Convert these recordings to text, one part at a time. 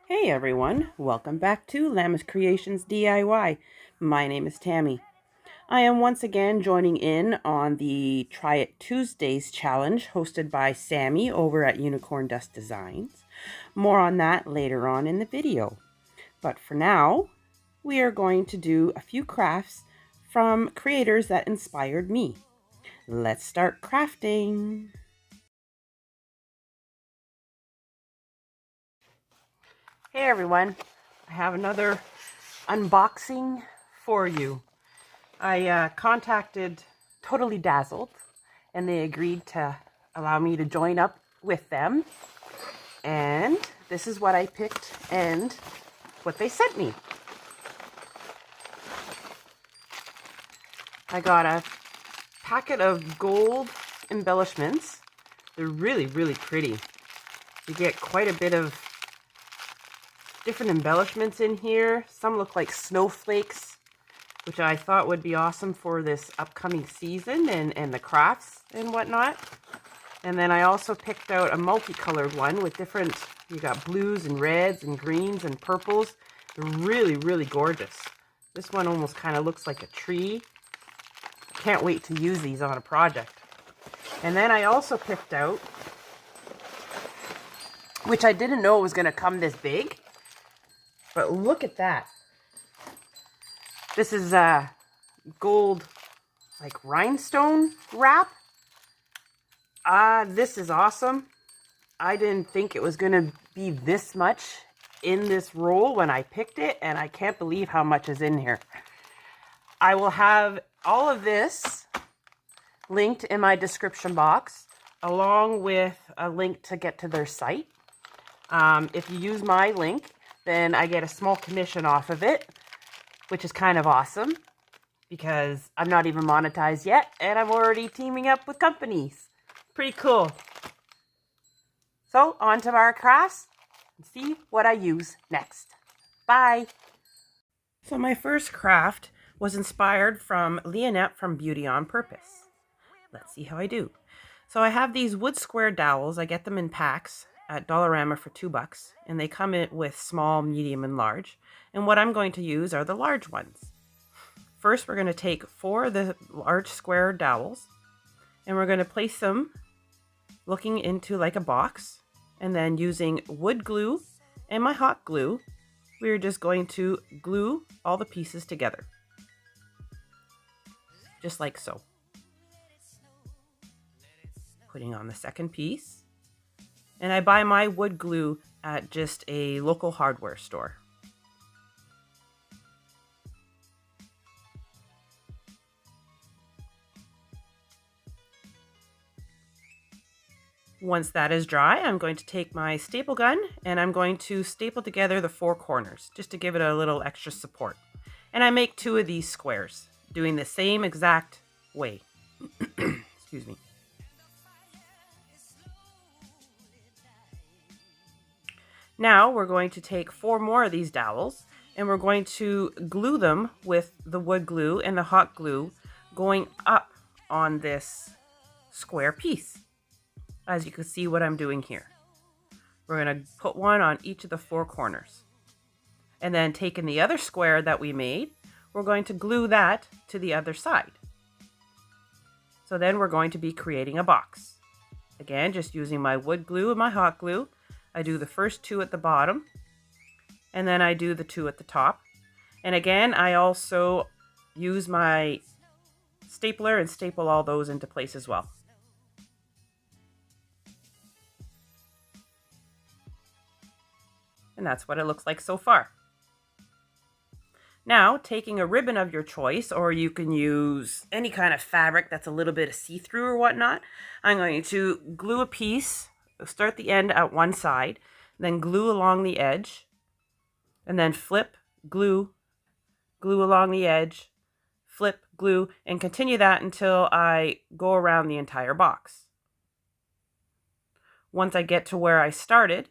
Hey everyone, welcome back to Lammas Creations DIY. My name is Tammy. I am once again joining in on the Try It Tuesdays challenge hosted by Sammy over at Unicorn Dust Designs. More on that later on in the video. But for now, we are going to do a few crafts from creators that inspired me. Let's start crafting. Hey everyone, I have another unboxing for you. I contacted Totally Dazzled and they agreed to allow me to join up with them. And this is what I picked and what they sent me. I got a packet of gold embellishments. They're really, really pretty. You get quite a bit of different embellishments in here. Some look like snowflakes, which I thought would be awesome for this upcoming season and the crafts and whatnot. And then I also picked out a multicolored one with different, you got blues and reds and greens and purples. They're really, really gorgeous. This one almost kind of looks like a tree. I can't wait to use these on a project. And then I also picked out, which I didn't know was going to come this big, but look at that. This is gold, like rhinestone wrap. This is awesome. I didn't think it was going to be this much in this roll when I picked it, and I can't believe how much is in here. I will have all of this linked in my description box, along with a link to get to their site. If you use my link, then I get a small commission off of it, which is kind of awesome because I'm not even monetized yet and I'm already teaming up with companies. Pretty cool. So on to our crafts and see what I use next. Bye. So my first craft was inspired from Leonette from Beauty on Purpose. Let's see how I do. So I have these wood square dowels. I get them in packs at Dollarama for $2, and they come in with small, medium, and large. And what I'm going to use are the large ones. First, we're going to take 4 of the large square dowels, and we're going to place them looking into like a box, and then using wood glue and my hot glue, we're just going to glue all the pieces together. Just like so. Putting on the second piece. And I buy my wood glue at just a local hardware store. Once that is dry, I'm going to take my staple gun and I'm going to staple together the 4 corners just to give it a little extra support. And I make 2 of these squares, doing the same exact way. Excuse me. Now we're going to take 4 more of these dowels and we're going to glue them with the wood glue and the hot glue going up on this square piece. As you can see what I'm doing here. We're going to put one on each of the 4 corners. And then taking the other square that we made, we're going to glue that to the other side. So then we're going to be creating a box. Again, just using my wood glue and my hot glue. I do the first 2 at the bottom, and then I do the 2 at the top. And again, I also use my stapler and staple all those into place as well. And that's what it looks like so far. Now, taking a ribbon of your choice, or you can use any kind of fabric that's a little bit of see-through or whatnot, I'm going to glue a piece, start the end at one side, then glue along the edge, and then flip, glue, glue along the edge, flip, glue, and continue that until I go around the entire box. Once I get to where I started,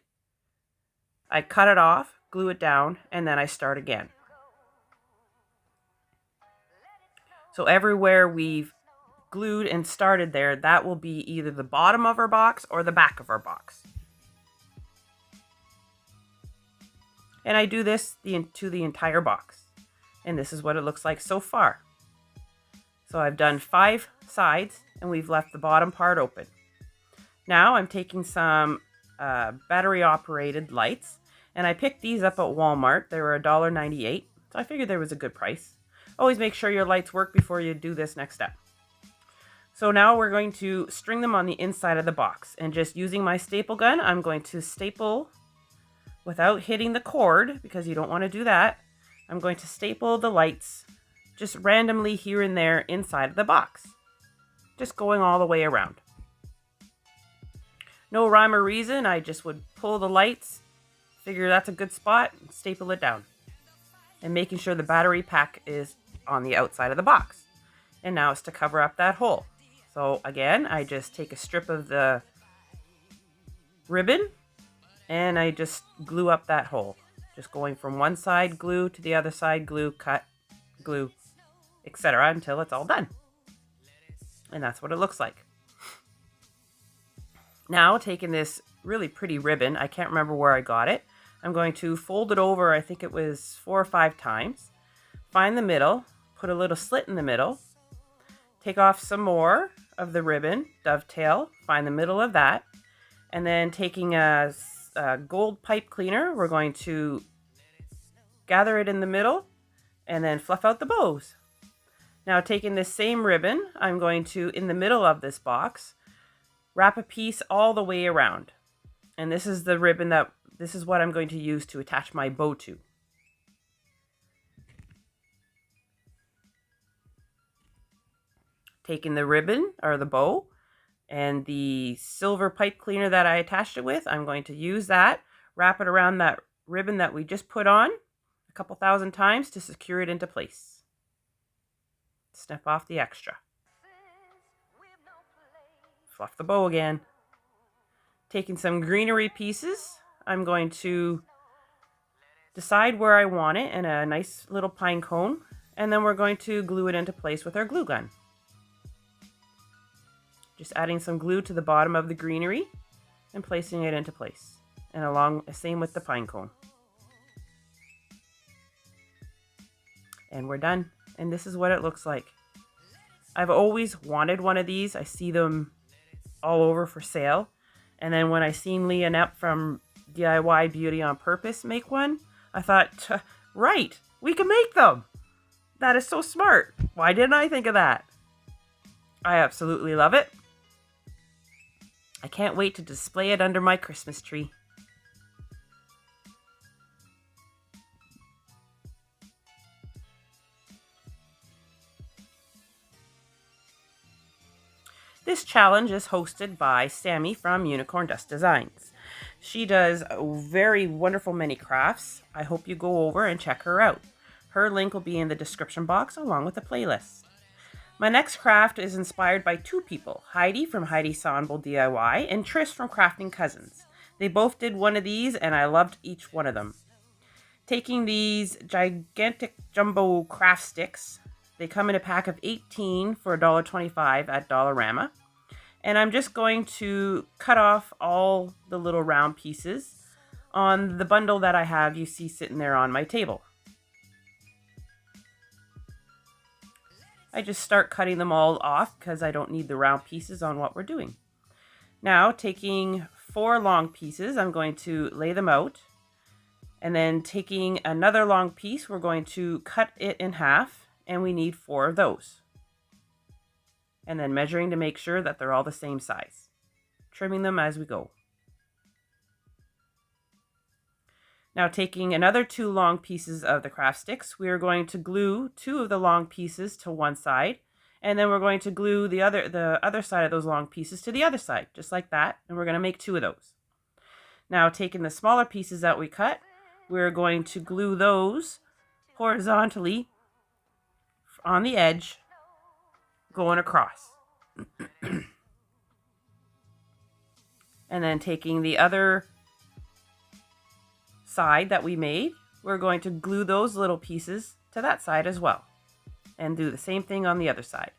I cut it off, glue it down, and then I start again. So everywhere we've glued and started there, that will be either the bottom of our box or the back of our box. And I do this to the entire box. And this is what it looks like so far. So I've done 5 sides and we've left the bottom part open. Now I'm taking some battery operated lights, and I picked these up at Walmart. They were $1.98, so I figured there was a good price. Always make sure your lights work before you do this next step. So now we're going to string them on the inside of the box, and just using my staple gun, I'm going to staple without hitting the cord, because you don't want to do that. I'm going to staple the lights just randomly here and there inside of the box, just going all the way around. No rhyme or reason, I just would pull the lights, figure that's a good spot, and staple it down. And making sure the battery pack is on the outside of the box. And now it's to cover up that hole. So again, I just take a strip of the ribbon and I just glue up that hole. Just going from one side glue to the other side glue, cut, glue, etc. until it's all done. And that's what it looks like. Now, taking this really pretty ribbon, I can't remember where I got it. I'm going to fold it over, I think it was 4 or 5 times. Find the middle, put a little slit in the middle. Take off some more of the ribbon, dovetail, find the middle of that. And then taking a gold pipe cleaner, we're going to gather it in the middle and then fluff out the bows. Now, taking this same ribbon, I'm going to, in the middle of this box, wrap a piece all the way around. And this is the ribbon this is what I'm going to use to attach my bow to. Taking the ribbon, or the bow, and the silver pipe cleaner that I attached it with, I'm going to use that, wrap it around that ribbon that we just put on a couple thousand times to secure it into place. Snip off the extra. Fluff the bow again. Taking some greenery pieces, I'm going to decide where I want it in a nice little pine cone, and then we're going to glue it into place with our glue gun. Just adding some glue to the bottom of the greenery and placing it into place. And same with the pine cone. And we're done. And this is what it looks like. I've always wanted one of these. I see them all over for sale. And then when I seen Leah Knepp from DIY Beauty on Purpose make one, I thought, right, we can make them. That is so smart. Why didn't I think of that? I absolutely love it. I can't wait to display it under my Christmas tree. This challenge is hosted by Sammy from Unicorn Dust Designs. She does very wonderful mini crafts. I hope you go over and check her out. Her link will be in the description box along with the playlist. My next craft is inspired by 2 people, Heidi from Heidi Sonble DIY and Trish from Crafting Cousins. They both did one of these and I loved each one of them. Taking these gigantic jumbo craft sticks, they come in a pack of 18 for $1.25 at Dollarama. And I'm just going to cut off all the little round pieces on the bundle that I have you see sitting there on my table. I just start cutting them all off because I don't need the round pieces on what we're doing. Now, taking 4 long pieces, I'm going to lay them out. And then taking another long piece, we're going to cut it in half. And we need 4 of those. And then measuring to make sure that they're all the same size. Trimming them as we go. Now, taking another 2 long pieces of the craft sticks, we are going to glue 2 of the long pieces to one side. And then we're going to glue the other side of those long pieces to the other side, just like that. And we're going to make 2 of those. Now, taking the smaller pieces that we cut, we're going to glue those horizontally on the edge, going across. And then taking the other side that we made, we're going to glue those little pieces to that side as well. And do the same thing on the other side.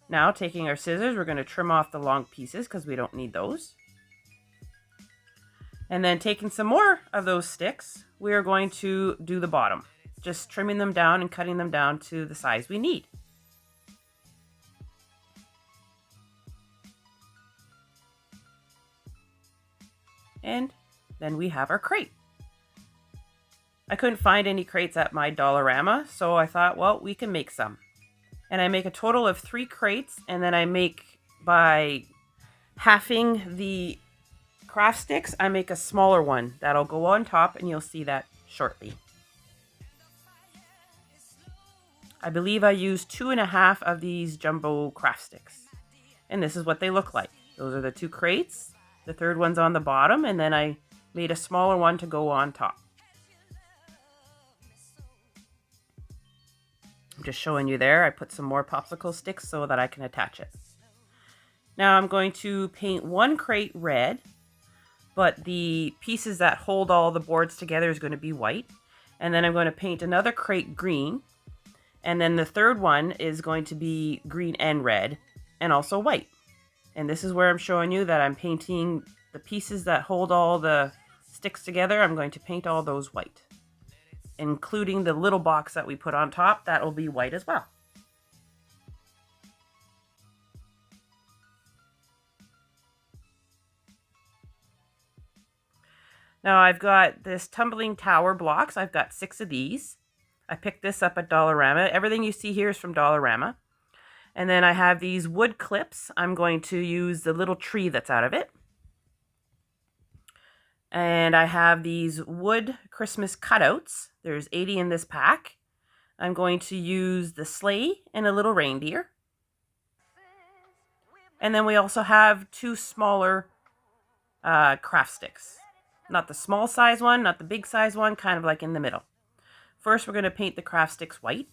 Now, taking our scissors, we're going to trim off the long pieces because we don't need those. And then taking some more of those sticks, we are going to do the bottom, just trimming them down and cutting them down to the size we need. And then we have our crate. I couldn't find any crates at my Dollarama, so I thought, well, we can make some. And I make a total of 3 crates, and then I make, by halving the craft sticks, I make a smaller one that'll go on top, and you'll see that shortly. I believe I used 2.5 of these jumbo craft sticks. And this is what they look like. Those are the 2 crates. The third one's on the bottom, and then I made a smaller one to go on top. I'm just showing you there. I put some more popsicle sticks so that I can attach it. Now I'm going to paint one crate red, but the pieces that hold all the boards together is going to be white. And then I'm going to paint another crate green. And then the third one is going to be green and red, and also white. And this is where I'm showing you that I'm painting the pieces that hold all the sticks together. I'm going to paint all those white, including the little box that we put on top. That will be white as well. Now I've got this tumbling tower blocks. I've got 6 of these. I picked this up at Dollarama. Everything you see here is from Dollarama. And then I have these wood clips. I'm going to use the little tree that's out of it. And I have these wood Christmas cutouts. There's 80 in this pack. I'm going to use the sleigh and a little reindeer. And then we also have 2 smaller craft sticks. Not the small size one, not the big size one, kind of like in the middle. First, we're going to paint the craft sticks white.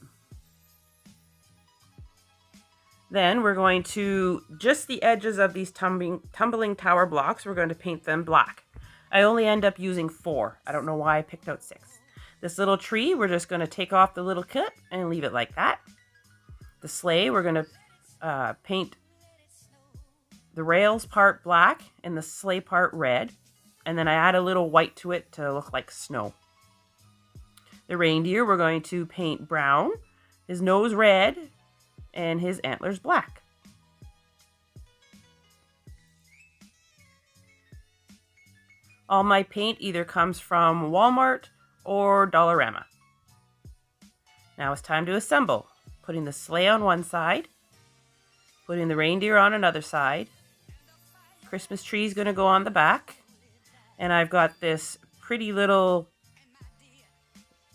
Then we're going to, just the edges of these tumbling tower blocks, we're going to paint them black. I only end up using 4. I don't know why I picked out 6. This little tree, we're just going to take off the little clip and leave it like that. The sleigh, we're going to paint the rails part black and the sleigh part red. And then I add a little white to it to look like snow. The reindeer, we're going to paint brown, his nose red, and his antlers black. All my paint either comes from Walmart or Dollarama. Now it's time to assemble. Putting the sleigh on one side, putting the reindeer on another side. Christmas tree is going to go on the back. And I've got this pretty little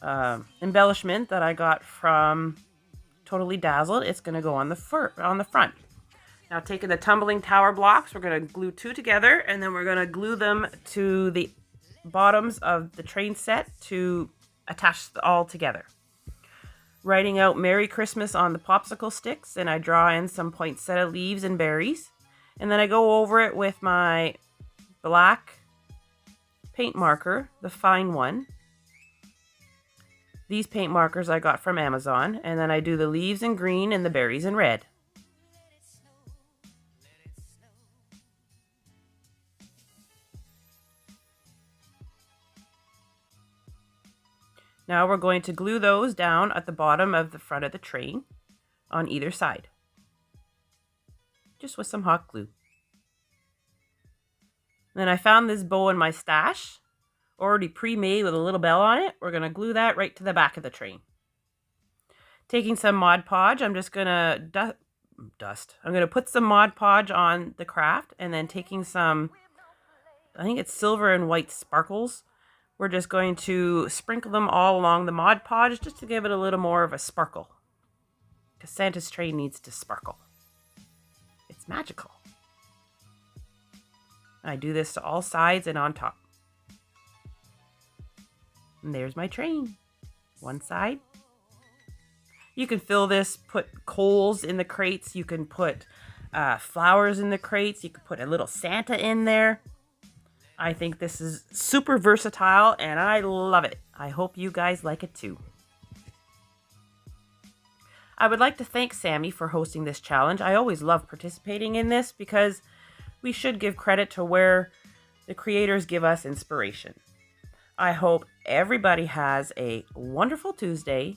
embellishment that I got from Totally Dazzled. It's going to go on the front. Now taking the tumbling tower blocks, we're going to glue 2 together, and then we're going to glue them to the bottoms of the train set to attach all together. Writing out Merry Christmas on the popsicle sticks, and I draw in some poinsettia leaves and berries. And then I go over it with my black paint marker, the fine one. These paint markers I got from Amazon, and then I do the leaves in green and the berries in red. Now we're going to glue those down at the bottom of the front of the train on either side, just with some hot glue. Then I found this bow in my stash, already pre-made with a little bell on it. We're going to glue that right to the back of the train. Taking some Mod Podge, I'm just going to I'm going to put some Mod Podge on the craft, and then taking some, I think it's silver and white sparkles. We're just going to sprinkle them all along the Mod Podge just to give it a little more of a sparkle. Because Santa's train needs to sparkle. It's magical. I do this to all sides and on top. And there's my train. One side. You can fill this, put coals in the crates. You can put flowers in the crates. You can put a little Santa in there. I think this is super versatile and I love it. I hope you guys like it too. I would like to thank Sammy for hosting this challenge. I always love participating in this because we should give credit to where the creators give us inspiration. I hope everybody has a wonderful Tuesday.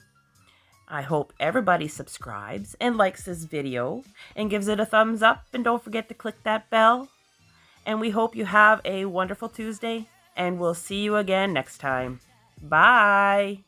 I hope everybody subscribes and likes this video and gives it a thumbs up, and don't forget to click that bell. And we hope you have a wonderful Tuesday, and we'll see you again next time. Bye!